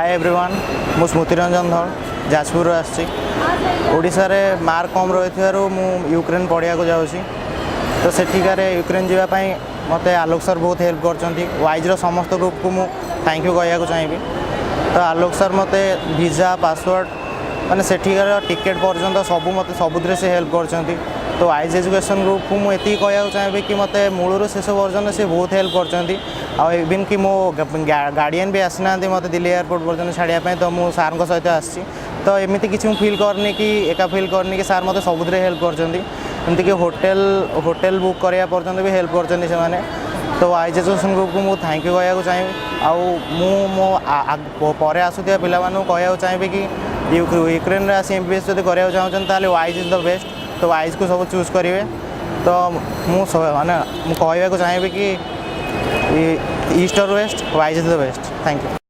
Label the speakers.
Speaker 1: Hi everyone मु स्मृति रंजन धर Jajpur आशार mark कम रही मु यूक्रेन पढ़िया को जाऊँगी तो सेठिकार यूक्रेन जावाई मत आलोक सर बहुत हेल्प कर वाइज समस्त ग्रुप को मुझे थैंक यू कहना चाहिए। तो आलोक सर मत वीजा पासवर्ड माने सेठिकार टिकेट पर्यंत सब मत सबुद से हेल्प कर। तो वाइज एजुकेशन ग्रुप को मुझे कहना चाहिए कि मत मूलर शेष पर्यटन से बहुत हेल्प कर इवन कि मो गार्डियन भी आसना मत दिल्ली एयरपोर्ट पर्यटन छाड़ापी तो मुझे सार सहित आसी तो एमती किसी फिल करनी कि एका फिल करनी कि सार मत सबुद हेल्प करमती होटेल बुक कराया पर्यटन भी हेल्प कर। तो वाइज एजुकेशन ग्रुप को मुझे थैंक यू कहना चाहिए। आउ पर आसुवा पिला कहना चाहिए कि यूक्रेन आसी MBBS जब कराया चाहते वाइज इज द बेस्ट। तो वाइज को सब चूज करेंगे। तो मुझे कहना चाहिए कि ईस्ट और west wise is the best. Thank you.